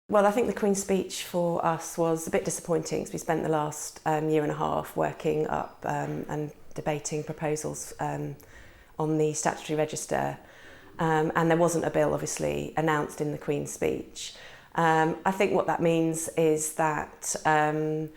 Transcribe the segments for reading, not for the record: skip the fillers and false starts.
Well, I think the Queen's speech for us was a bit disappointing because we spent the last year and a half working up and debating proposals on the statutory register, and there wasn't a bill obviously announced in the Queen's speech. I think what that means is that I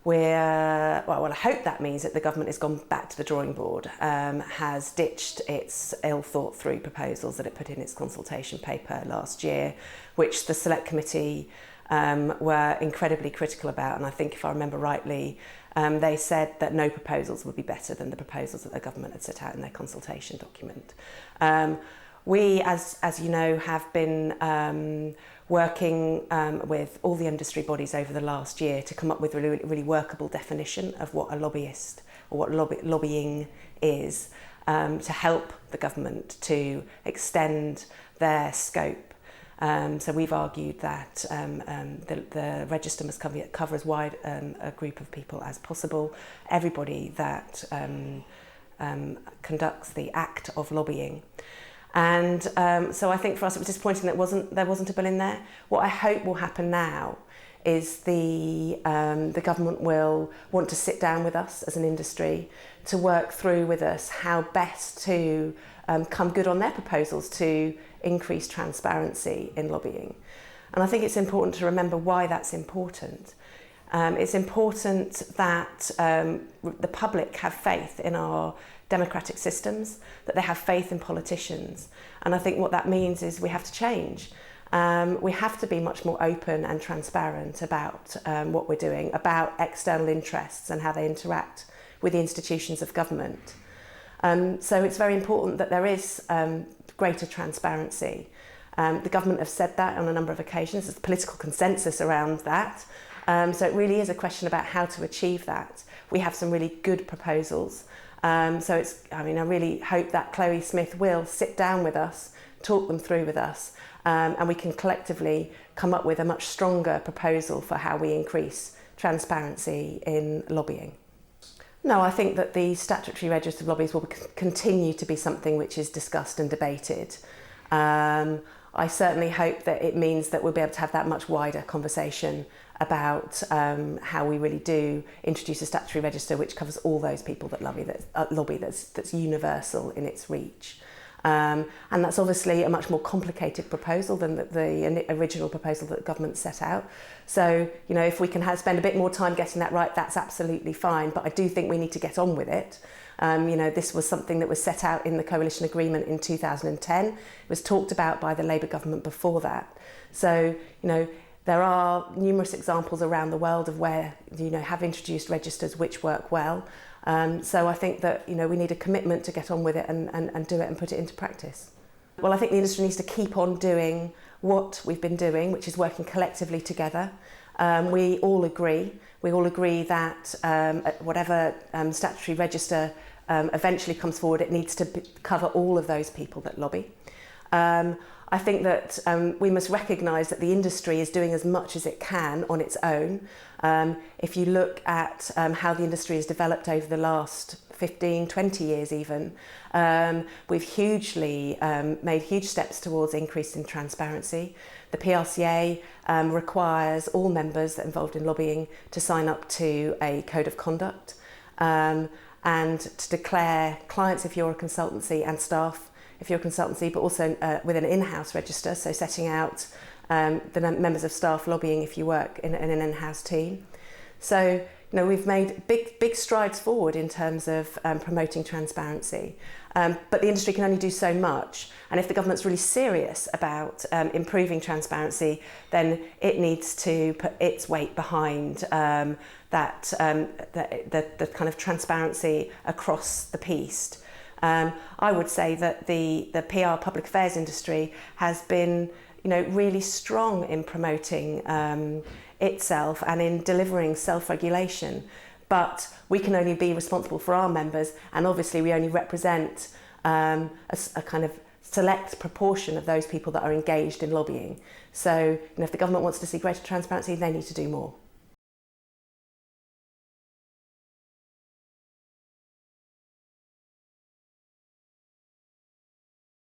hope that means that the government has gone back to the drawing board, has ditched its ill-thought-through proposals that it put in its consultation paper last year, which the Select Committee were incredibly critical about. And I think, if I remember rightly, they said that no proposals would be better than the proposals that the government had set out in their consultation document. We, as you know, have been working with all the industry bodies over the last year to come up with a really workable definition of what a lobbyist or what lobbying is, to help the government to extend their scope. So we've argued that the register must cover as wide a group of people as possible, everybody that conducts the act of lobbying. And so I think for us it was disappointing that there wasn't a bill in there. What I hope will happen now is the government will want to sit down with us as an industry to work through with us how best to come good on their proposals to increase transparency in lobbying. And I think it's important to remember why that's important. It's important that the public have faith in our democratic systems, that they have faith in politicians. And I think what that means is we have to change. We have to be much more open and transparent about what we're doing, about external interests and how they interact with the institutions of government. So it's very important that there is greater transparency. The government have said that on a number of occasions. There's political consensus around that. So it really is a question about how to achieve that. We have some really good proposals. So I really hope that Chloe Smith will sit down with us, talk them through with us, and we can collectively come up with a much stronger proposal for how we increase transparency in lobbying. No, I think that the statutory register of lobbies will continue to be something which is discussed and debated. I certainly hope that it means that we'll be able to have that much wider conversation about how we really do introduce a statutory register which covers all those people that lobby, that's universal in its reach. And that's obviously a much more complicated proposal than the original proposal that the government set out. So, if we can spend a bit more time getting that right, that's absolutely fine. But I do think we need to get on with it. This was something that was set out in the coalition agreement in 2010. It was talked about by the Labour government before that. So, there are numerous examples around the world of where, have introduced registers which work well. So I think that, we need a commitment to get on with it and do it and put it into practice. Well, I think the industry needs to keep on doing what we've been doing, which is working collectively together. We all agree that whatever statutory register eventually comes forward, it needs to cover all of those people that lobby. I think that we must recognise that the industry is doing as much as it can on its own. If you look at how the industry has developed over the last 15, 20 years even, we've hugely made huge steps towards increasing transparency. The PRCA requires all members that are involved in lobbying to sign up to a code of conduct and to declare clients if you're a consultancy and staff if you're a consultancy, but also with an in-house register, so setting out the members of staff lobbying if you work in an in-house team. So, we've made big strides forward in terms of promoting transparency, but the industry can only do so much. And if the government's really serious about improving transparency, then it needs to put its weight behind the kind of transparency across the piece. I would say that the PR public affairs industry has been, really strong in promoting itself and in delivering self-regulation. But we can only be responsible for our members, and obviously we only represent a kind of select proportion of those people that are engaged in lobbying. So, if the government wants to see greater transparency, they need to do more.